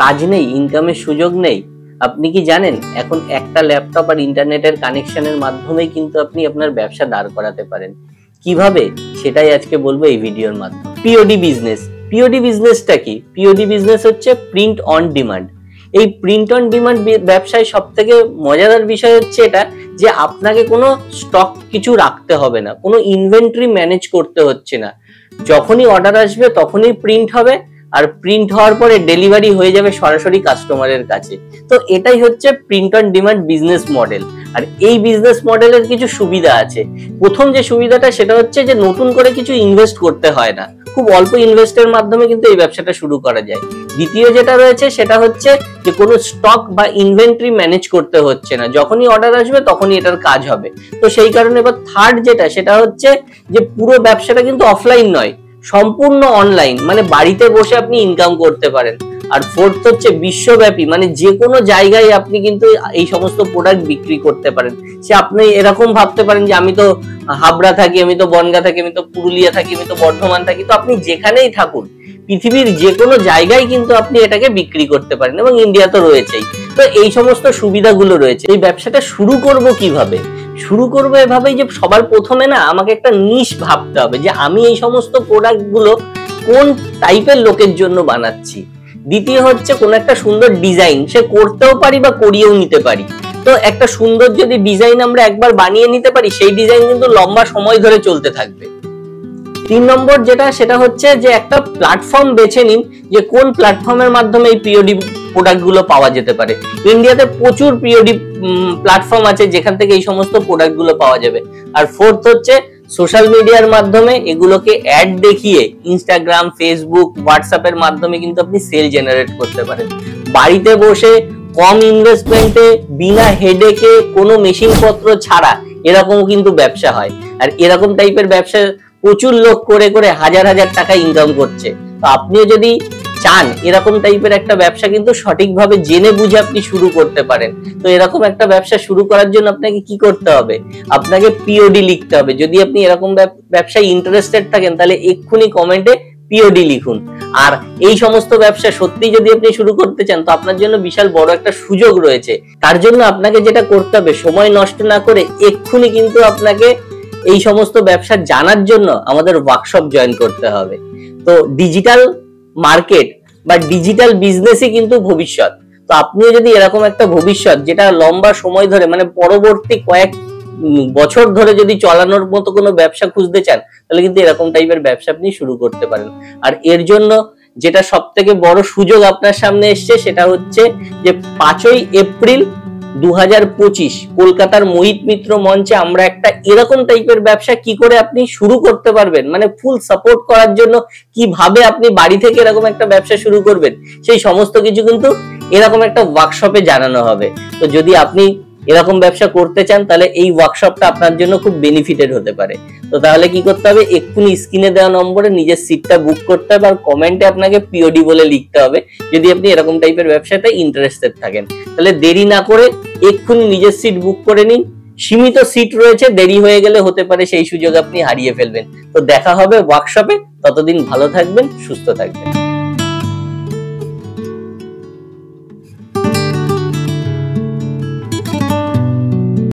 কাজ নেই, ইনকামের সুযোগ নেই। আপনি কি জানেন এখন একটা ল্যাপটপ আর ইন্টারনেটের কানেকশনের মাধ্যমেই কিন্তু আপনি আপনার ব্যবসা দাঁড় করাতে পারেন। কিভাবে সেটাই আজকে বলবো এই ভিডিওর মাধ্যমে। POD business. পিওডি বিজনেসটা কি? পিওডি বিজনেস হচ্ছে প্রিন্ট অন ডিমান্ড। এই প্রিন্ট অন ডিমান্ড ব্যবসায় সব থেকে মজাদার বিষয় হচ্ছে এটা যে আপনাকে কোনো স্টক কিছু রাখতে হবে না, কোনো ইনভেন্টরি ম্যানেজ করতে হচ্ছে না। যখনই অর্ডার আসবে তখনই প্রিন্ট হবে, আর প্রিন্ট হওয়ার পরে ডেলিভারি হয়ে যাবে সরাসরি কাস্টমারের কাছে। তো এটাই হচ্ছে print on demand business model. আর এই বিজনেস মডেলের কিছু সুবিধা আছে। প্রথম যে সুবিধাটা সেটা হচ্ছে যে নতুন করে কিছু ইনভেস্ট করতে হয় না, খুব অল্প ইনভেস্টের মাধ্যমে কিন্তু এই ব্যবসাটা শুরু করা যায়। দ্বিতীয় যেটা রয়েছে সেটা হচ্ছে যে কোনো স্টক বা ইনভেন্টরি ম্যানেজ করতে হচ্ছে না, যখনই অর্ডার আসবে তখনই এটার কাজ হবে। তো সেই কারণে এবার থার্ড যেটা সেটা হচ্ছে যে পুরো ব্যবসাটা কিন্তু অফলাইন নয়, সম্পূর্ণ অনলাইন, মানে বাড়িতে বসে আপনি ইনকাম করতে পারেন। আর ফোর্থ হচ্ছে বিশ্বব্যাপী, মানে যে কোনো জায়গায় আপনি কিন্তু এই সমস্ত প্রোডাক্ট বিক্রি করতে পারেন। সে আপনি এরকম ভাবতে পারেন যে আমি তো হাবড়া থাকি, আমি তো বনগাঁ থাকি, আমি তো পুরুলিয়া থাকি, আমি তো বর্ধমান থাকি, তো আপনি যেখানেই থাকুন পৃথিবীর যে কোনো জায়গায় কিন্তু আপনি এটাকে বিক্রি করতে পারেন, এবং ইন্ডিয়া তো রয়েছেই। তো এই সমস্ত সুবিধাগুলো রয়েছে। এই ব্যবসাটা শুরু করব কিভাবে? শুরু করবো এভাবেই যে সবার প্রথমে না আমাকে একটা নিশ ভাবতে হবে যে আমি এই সমস্ত প্রোডাক্ট গুলো কোন টাইপের লোকের জন্য বানাচ্ছি। দ্বিতীয় হচ্ছে কোন একটা সুন্দর ডিজাইন, সে করতেও পারি বা করিয়েও নিতে পারি। তো একটা সুন্দর যদি ডিজাইন আমরা একবার বানিয়ে নিতে পারি, সেই ডিজাইন কিন্তু লম্বা সময় ধরে চলতে থাকবে। 3 নম্বর যেটা সেটা হচ্ছে যে একটা প্ল্যাটফর্ম বেছে নিন যে কোন প্ল্যাটফর্মের মাধ্যমে এই পিওডি প্রোডাক্ট গুলো পাওয়া যেতে পারে। ইন্ডিয়াতে প্রচুর পিওডি প্ল্যাটফর্ম আছে যেখান থেকে এই সমস্ত প্রোডাক্ট গুলো পাওয়া যাবে। আর ফোর্থ হচ্ছে সোশ্যাল মিডিয়ার মাধ্যমে এগুলোকে অ্যাড দেখিয়ে ইনস্টাগ্রাম, ফেসবুক, হোয়াটসঅ্যাপ এর মাধ্যমে কিন্তু আপনি সেল জেনারেট করতে পারেন। বাড়িতে বসে কম ইনভেস্টমেন্টে, বিনা হেডেকে, কোনো মেশিন পত্র ছাড়া এরকমও কিন্তু ব্যবসা হয়। আর এরকম টাইপের ব্যবসা প্রচুর লোক করে করে হাজার হাজার টাকা ইনকাম করছে। তো আপনিও যদি চান এরকম টাইপের একটা ব্যবসা কিন্তু সঠিকভাবে জেনে বুঝে আপনি শুরু করতে পারেন। তো এরকম একটা ব্যবসা শুরু করার জন্য আপনাকে কি করতে হবে? আপনাকে পিওডি লিখতে হবে। যদি আপনি এরকম ব্যবসায় ইন্টারেস্টেড থাকেন তাহলে এক্ষুনি কমেন্টে পিওডি লিখুন। আর এই সমস্ত ব্যবসা সত্যি যদি আপনি শুরু করতে চান তো আপনার জন্য বিশাল বড় একটা সুযোগ রয়েছে। তার জন্য আপনাকে যেটা করতে হবে, সময় নষ্ট না করে এক্ষুনি কিন্তু আপনাকে এই সমস্ত ব্যবসা জানার জন্য আমাদের ওয়ার্কশপ জয়েন করতে হবে। তো ডিজিটাল মার্কেট বা ডিজিটাল বিজনেসই কিন্তু ভবিষ্যৎ। তো আপনিও যদি এরকম একটা ভবিষ্যৎ যেটা লম্বা সময় ধরে, মানে পরবর্তী কয়েক বছর ধরে যদি চালানোর মতো কোনো ব্যবসা খুঁজতে চান তাহলে কিন্তু এরকম টাইপের ব্যবসা আপনি শুরু করতে পারেন। আর এর জন্য যেটা সব থেকে বড় সুযোগ আপনার সামনে এসছে সেটা হচ্ছে যে 5ই এপ্রিল 2025 কলকাতার মোহিত মিত্র মঞ্চে আমরা একটা এরকম টাইপের ব্যবসা কি করে আপনি শুরু করতে পারবেন, মানে ফুল সাপোর্ট করার জন্য কিভাবে আপনি বাড়ি থেকে এরকম একটা ব্যবসা শুরু করবেন, সেই সমস্ত কিছু কিন্তু এরকম একটা ওয়ার্কশপে জানানো হবে। তো যদি আপনি এরকম ব্যবসা করতে চান তাহলে এই ওয়ার্কশপটা আপনার জন্য খুব বেনিফিটেড হতে পারে। তো তাহলে কি করতে হবে? এক্ষুনি স্ক্রিনে দেওয়া নম্বরে নিজের সিটটা বুক করতে হবে, আর কমেন্টে আপনাকে পিওডি বলে লিখতে হবে যদি আপনি এরকম টাইপের ব্যবসাতে ইন্টারেস্টেড থাকেন। তাহলে দেরি না করে এক্ষুনি নিজের সিট বুক করে নিন। সীমিত সিট রয়েছে, দেরি হয়ে গেলে হতে পারে সেই সুযোগ আপনি হারিয়ে ফেলবেন। তো দেখা হবে ওয়ার্কশপে। ততদিন ভালো থাকবেন, সুস্থ থাকবেন।